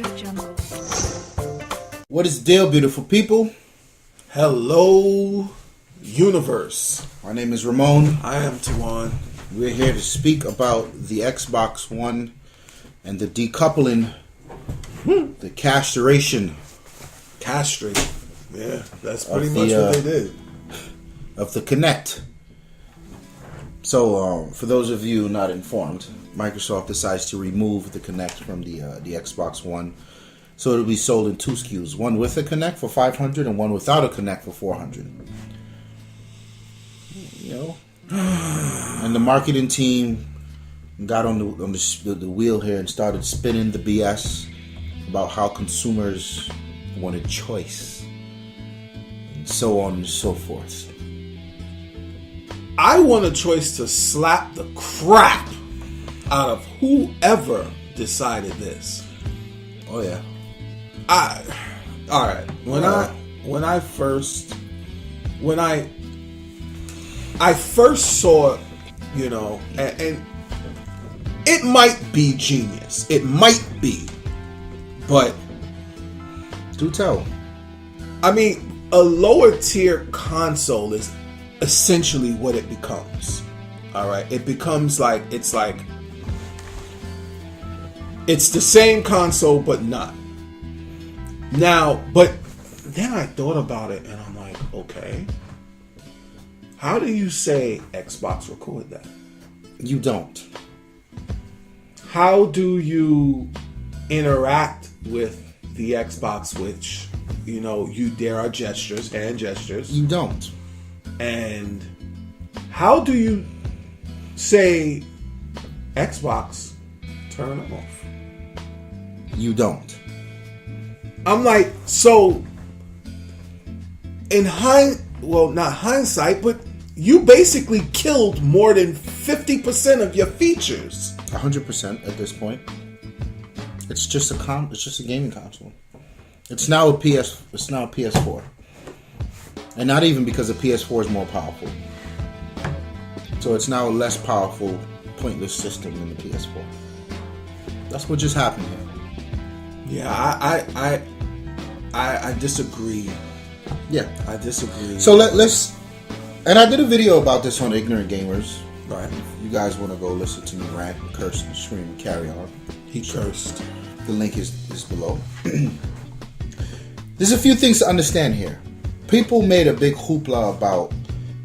Jungle. What is the deal, beautiful people? Hello, universe. My name is Ramon. I am Tawan. We're here to speak about the Xbox One and the decoupling, the castration. Castrate. Yeah, that's pretty Of much the, what they did. Of the Kinect. So, for those of you not informed, Microsoft decides to remove the Kinect from the Xbox One. So it'll be sold in two SKUs, one with a Kinect for $500 and one without a Kinect for $400. You know, and the marketing team got on the wheel here and started spinning the BS about how consumers wanted choice, and so on and so forth. I want a choice to slap the crap out of whoever decided this. Oh yeah. All right. When I first saw it, you know, and it might be genius. It might be, but Do tell. I mean, a lower tier console is essentially what it becomes. All right, it becomes like it's the same console but not. Now, but then I thought about it and I'm like, okay, how do you say Xbox record that? You don't. How do you interact with the Xbox, which, you know, there are gestures and gestures. You don't. And how do you say Xbox turn off? You don't. I'm like, so in not hindsight, but you basically killed more than 50% of your features. 100% at this point. It's just a gaming console. It's now a PS4. And not even because the PS4 is more powerful. So it's now a less powerful, pointless system than the PS4. That's what just happened here. Yeah, I disagree. Yeah. I disagree. So let's... And I did a video about this on Ignorant Gamers. Right. If you guys want to go listen to me rant and curse and scream and carry on. He cursed. The link is below. There's a few things to understand here. People made a big hoopla about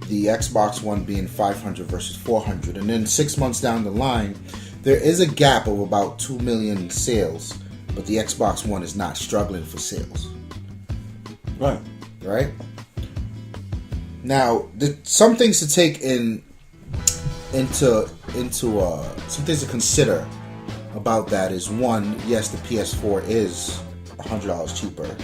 the Xbox One being $500 versus $400, and then 6 months down the line, there is a gap of about 2 million sales, but the Xbox One is not struggling for sales. Right. Right? Now, some things to take into some things to consider about that is, one, yes, the PS4 is $100 cheaper.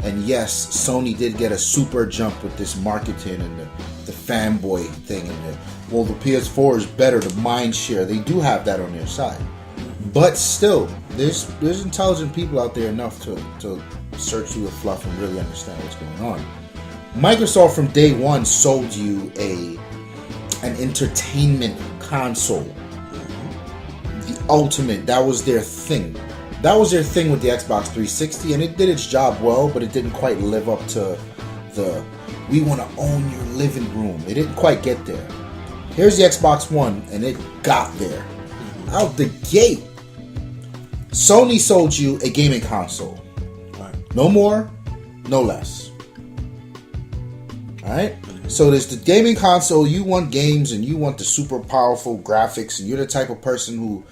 And yes, Sony did get a super jump with this marketing and the fanboy thing. And the PS4 is better, the mind share. They do have that on their side. But still, there's intelligent people out there enough to search through the fluff and really understand what's going on. Microsoft from day one sold you an entertainment console. The ultimate, that was their thing. That was their thing with the Xbox 360, and it did its job well, but it didn't quite live up to we want to own your living room. It didn't quite get there. Here's the Xbox One, and it got there. Out the gate. Sony sold you a gaming console. Right. No more, no less. Alright? So there's the gaming console, you want games, and you want the super powerful graphics, and you're the type of person who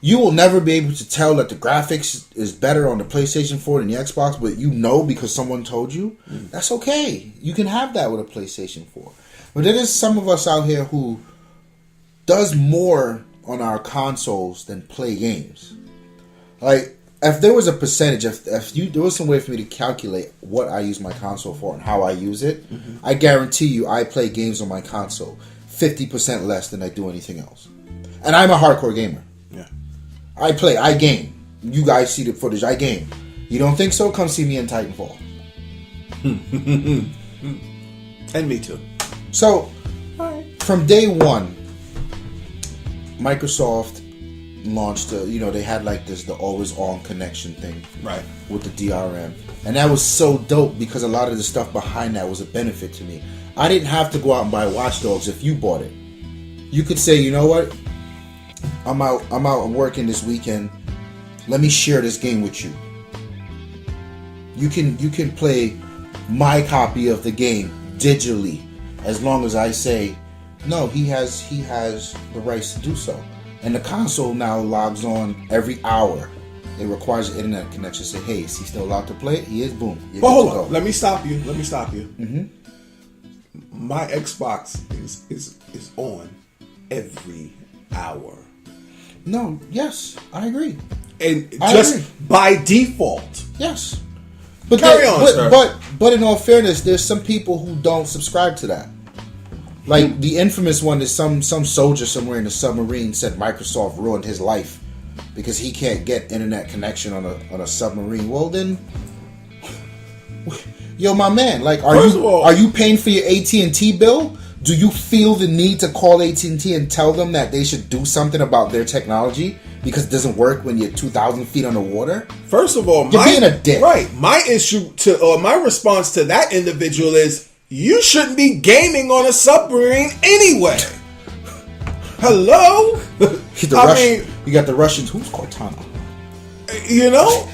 you will never be able to tell that the graphics is better on the PlayStation 4 than the Xbox, but you know because someone told you. That's okay. You can have that with a PlayStation 4. But there is some of us out here who does more on our consoles than play games. Like, if there was a percentage, there was some way for me to calculate what I use my console for and how I use it, I guarantee you I play games on my console 50% less than I do anything else. And I'm a hardcore gamer. Yeah. I game. You guys see the footage, I game. You don't think so? Come see me in Titanfall. And me too. So, from day one, Microsoft launched, they had like the always on connection thing, Right. with the DRM, and that was so dope because a lot of the stuff behind that was a benefit to me. I didn't have to go out and buy Watch Dogs if you bought it. You could say, you know what, I'm out working this weekend. Let me share this game with you. You can play my copy of the game digitally, as long as I say, no, he has the rights to do so. And the console now logs on every hour. It requires an internet connection. Say, hey, is he still allowed to play it? He is. Boom. But hold on. Let me stop you. Mm-hmm. My Xbox is on every hour. No. Yes, I agree. And I just agree. by default. Yes. But Carry on, sir. But in all fairness, there's some people who don't subscribe to that. Like the infamous one is some soldier somewhere in a submarine said Microsoft ruined his life because he can't get internet connection on a submarine. Well then, yo, my man, like, are you paying for your AT&T bill? Do you feel the need to call AT&T and tell them that they should do something about their technology because it doesn't work when you're 2,000 feet underwater? First of all, you're being a dick. Right. My response to that individual is, you shouldn't be gaming on a submarine anyway. Hello? You got the Russians. Who's Cortana? You know?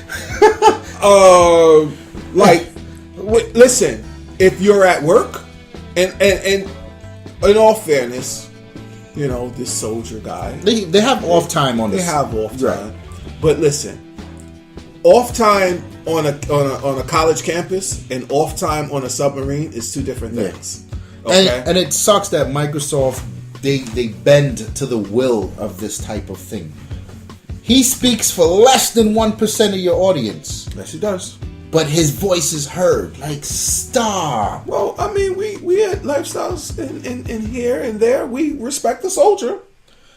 Listen, if you're at work, and in all fairness, this soldier guy. They have off time on this. They have off time. Right. But listen, off time on a college campus and off time on a submarine is two different things. Okay? And it sucks that Microsoft they bend to the will of this type of thing. He speaks for less than 1% of your audience. Yes, he does. But his voice is heard. Like, stop. Well, I mean, we had lifestyles in here and there. We respect the soldier.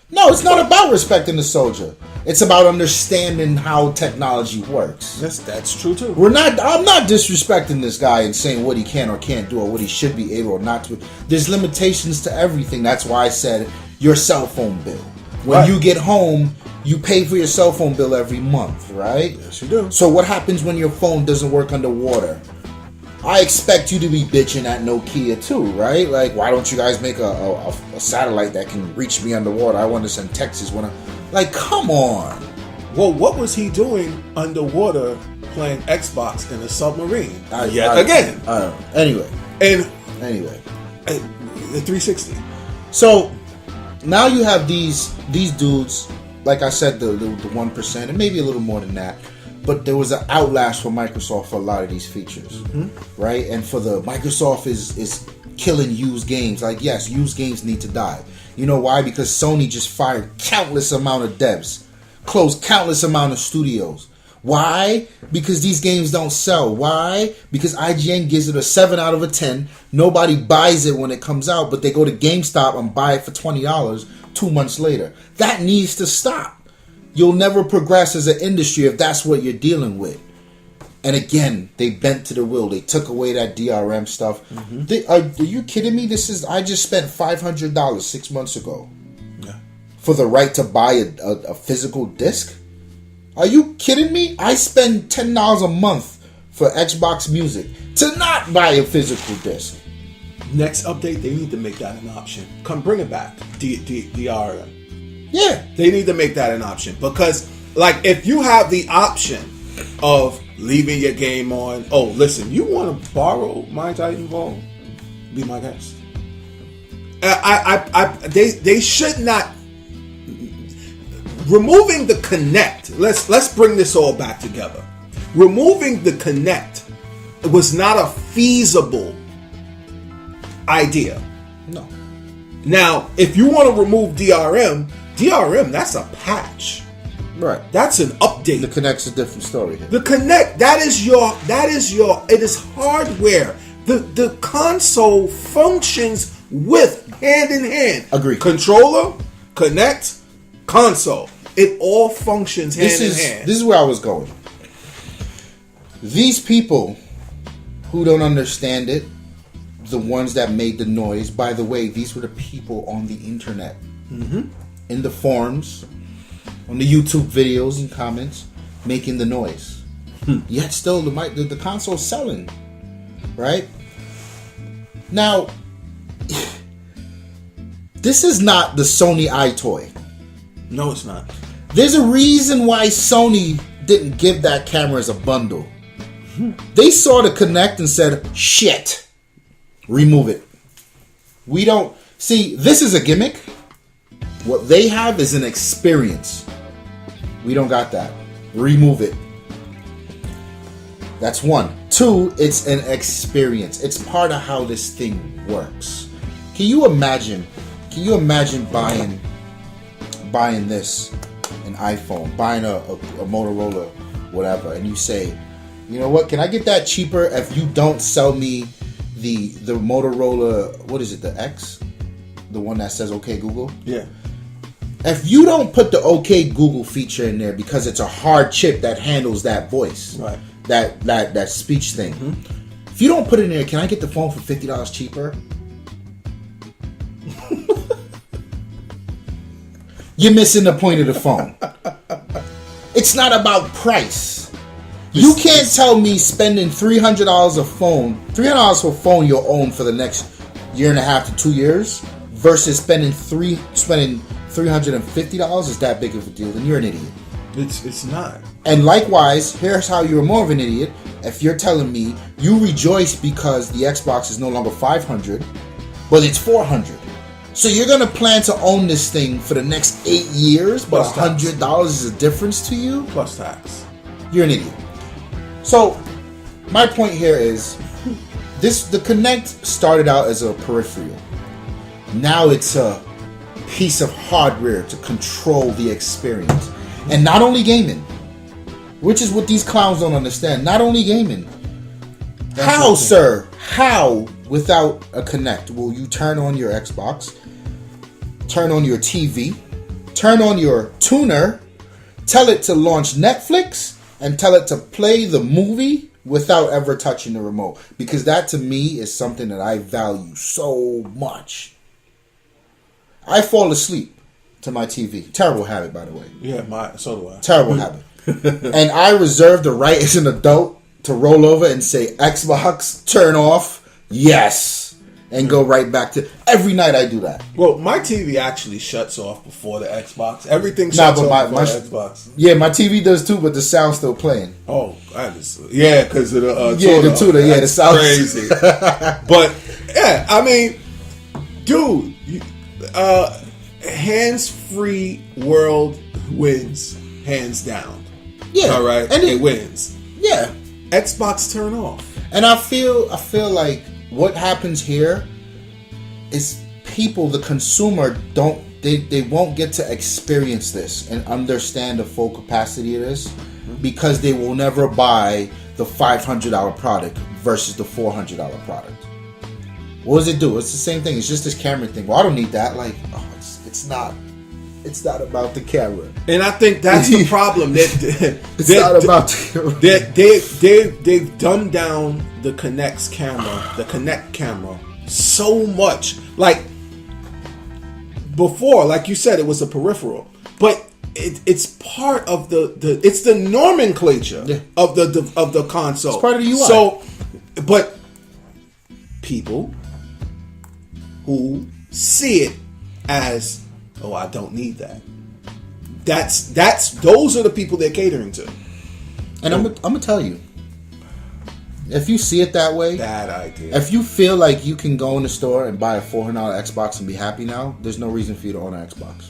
No, it's not about respecting the soldier. It's about understanding how technology works. That's true too. I'm not disrespecting this guy and saying what he can or can't do or what he should be able or not to. There's limitations to everything. That's why I said your cell phone bill. When you get home, you pay for your cell phone bill every month, right? Yes, you do. So what happens when your phone doesn't work underwater? I expect you to be bitching at Nokia too, right? Like, why don't you guys make a satellite that can reach me underwater? I want to send texts when like, come on. Well, what was he doing underwater playing Xbox in a submarine? Again. Anyway. The 360. So now you have these dudes, like I said, the 1%, and maybe a little more than that. But there was an outlash for Microsoft for a lot of these features, right? And for the Microsoft is killing used games. Like, yes, used games need to die. You know why? Because Sony just fired countless amount of devs, closed countless amount of studios. Why? Because these games don't sell. Why? Because IGN gives it a 7 out of a 10. Nobody buys it when it comes out, but they go to GameStop and buy it for $20 2 months later. That needs to stop. You'll never progress as an industry if that's what you're dealing with. And again, they bent to the will. They took away that DRM stuff. Are you kidding me? I just spent $500 6 months ago for the right to buy a physical disc. Are you kidding me? I spend $10 a month for Xbox Music to not buy a physical disc. Next update, they need to make that an option. Come bring it back. DRM. Yeah. They need to make that an option. Because, like, if you have the option of leaving your game on, oh, listen, you want to borrow my Titanfall? Be my guest. They should not. Removing the Kinect. Let's bring this all back together. Removing the Kinect was not a feasible idea. No. Now, if you want to remove DRM, that's a patch. Right. That's an update. The Kinect's a different story here. The Kinect, it is hardware. The console functions with hand in hand. Agreed. Controller, Kinect, console. It all functions hand in hand. This is where I was going. These people who don't understand it, the ones that made the noise, by the way, these were the people on the internet. In the forums, on the YouTube videos and comments, making the noise. Yet still, the console's selling, right? Now, this is not the Sony iToy. No, it's not. There's a reason why Sony didn't give that camera as a bundle. They saw the Kinect and said, shit, remove it. We don't... See, this is a gimmick. What they have is an experience. We don't got that. Remove it. That's one. Two, it's an experience. It's part of how this thing works. Can you imagine buying this, an iPhone, buying a Motorola, whatever, and you say, you know what, can I get that cheaper if you don't sell me the Motorola, what is it, the X? The one that says OK Google? Yeah. If you don't put the OK Google feature in there because it's a hard chip that handles that voice, right, that speech thing. Mm-hmm. If you don't put it in there, can I get the phone for $50 cheaper? You're missing the point of the phone. It's not about price. You can't tell me spending $300 $300 for a phone you'll own for the next year and a half to 2 years versus spending $350 is that big of a deal. Then you're an idiot. It's not. And likewise, here's how you're more of an idiot. If you're telling me you rejoice because the Xbox is no longer $500, but it's $400. So you're gonna plan to own this thing for the next 8 years, but $100 is a difference to you? Plus tax. You're an idiot. So my point here is the Kinect started out as a peripheral. Now it's a piece of hardware to control the experience. And not only gaming, which is what these clowns don't understand. Not only gaming. How, sir? How, without a Kinect, will you turn on your Xbox, turn on your TV, turn on your tuner, tell it to launch Netflix, and tell it to play the movie without ever touching the remote? Because that, to me, is something that I value so much. I fall asleep to my TV. Terrible habit, by the way. Yeah, so do I. Terrible habit. And I reserve the right as an adult to roll over and say, Xbox, turn off, yes, and go right back to... Every night I do that. Well, my TV actually shuts off before the Xbox. Everything shuts off before the Xbox. Yeah, my TV does too, but the sound's still playing. Oh, yeah, because of the tuner. The tuner, yeah, the sound. Crazy. But, yeah, I mean, dude, hands-free world wins, hands down. Yeah. All right? And it wins. Yeah. Xbox turn off. And I feel like what happens here is people, the consumer, they won't get to experience this and understand the full capacity of this because they will never buy the $500 product versus the $400 product. What does it do? It's the same thing. It's just this camera thing. Well, I don't need that. Like, it's not about the camera. And I think that's the problem. It's not about the camera. They've dumbed down the Kinect camera so much. Like before, like you said, it was a peripheral, but it's part of it's the nomenclature of the console. It's part of the UI. So, but people who see it as, oh, I don't need that. Those are the people they're catering to. And I'm gonna tell you, if you see it that way, bad idea. If you feel like you can go in the store and buy a $400 Xbox and be happy now, there's no reason for you to own an Xbox.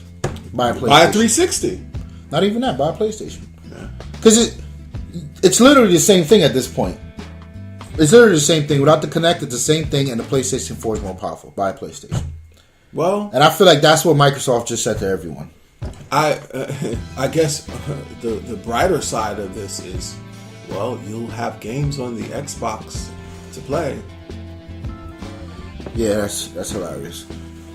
Buy a PlayStation. Buy a 360. Not even that. Buy a PlayStation. Because it's literally the same thing at this point. It's literally the same thing. Without the Kinect, it's the same thing, and the PlayStation 4 is more powerful. Buy a PlayStation. Well, and I feel like that's what Microsoft just said to everyone. I guess the brighter side of this is, well, you'll have games on the Xbox to play. Yeah, that's hilarious.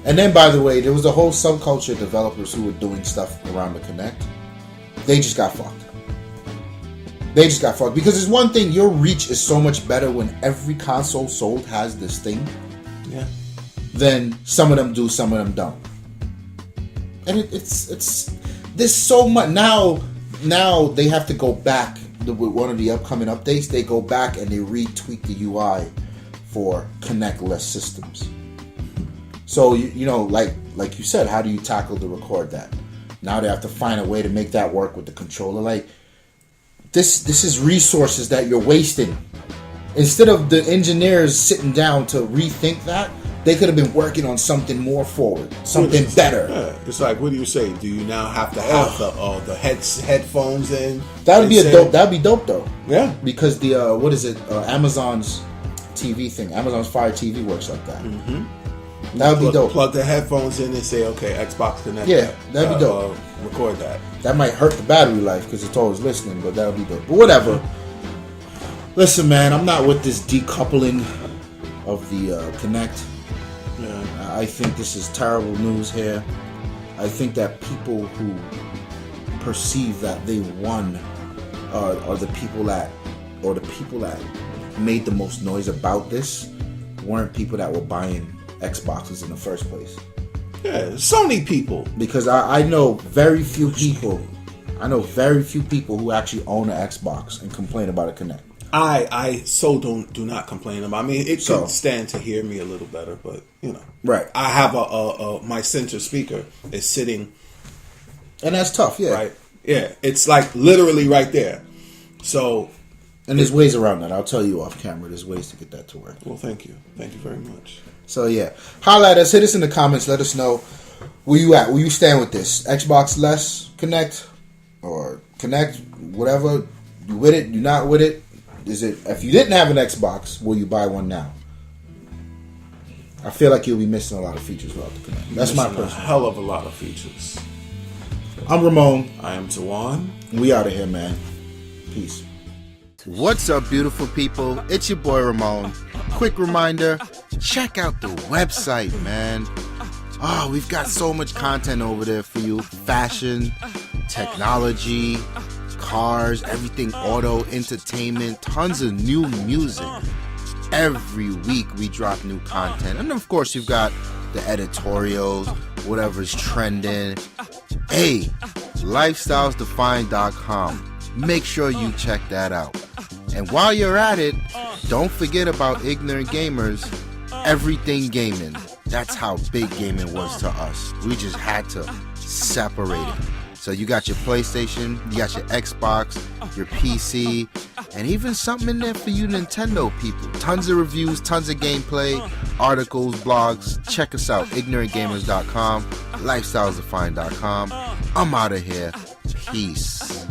And then, by the way, there was a whole subculture of developers who were doing stuff around the Kinect. They just got fucked. Because it's one thing, your reach is so much better when every console sold has this thing. Yeah. Then some of them do, some of them don't. And it's there's so much now. Now they have to go back with one of the upcoming updates. They go back and they retweak the UI for Kinect-less systems. So you know, like you said, how do you tackle to record that? Now they have to find a way to make that work with the controller. Like this is resources that you're wasting. Instead of the engineers sitting down to rethink that, they could have been working on something more forward, something better. Yeah, it's like, what do you say? Do you now have to have the headphones in? That'd be dope though. Yeah, because the Amazon's TV thing, Amazon's Fire TV works like that. Mm-hmm. That would be dope. Plug the headphones in and say, okay, Xbox Connect. Yeah, that'd be dope. Record that. That might hurt the battery life because it's always listening, but that would be dope. But whatever. Listen, man, I'm not with this decoupling of the Kinect. Yeah. I think this is terrible news here. I think that people who perceive that they won are the people that made the most noise about this weren't people that were buying Xboxes in the first place. Yeah, Sony people. Because I know very few people who actually own an Xbox and complain about a Kinect. I do not complain about. I mean, it could stand to hear me a little better, but you know, right? I have my center speaker is sitting, and that's tough, yeah. Right, yeah, it's like literally right there. So, and there's ways around that. I'll tell you off camera. There's ways to get that to work. Well, thank you very much. So yeah, holla at us. Hit us in the comments. Let us know where you at. Where you stand with this Xbox-less Kinect or Kinect, whatever. You with it? You not with it? Is it, if you didn't have an Xbox, will you buy one now? I feel like you'll be missing a lot of features without the Kinect. That's my personal. A hell of a lot of features. I'm Ramon. I am Tawan. We out of here, man. Peace. What's up, beautiful people? It's your boy Ramon. Quick reminder, check out the website, man. Oh, we've got so much content over there for you. Fashion, technology, cars, everything auto, entertainment, tons of new music. Every week we drop new content. And of course you've got the editorials, whatever's trending. Hey, lifestylesdefined.com. Make sure you check that out. And while you're at it, don't forget about Ignorant Gamers, everything gaming. That's how big gaming was to us. We just had to separate it. So you got your PlayStation, you got your Xbox, your PC, and even something in there for you Nintendo people. Tons of reviews, tons of gameplay, articles, blogs. Check us out, ignorantgamers.com, lifestylesdefined.com. I'm out of here. Peace.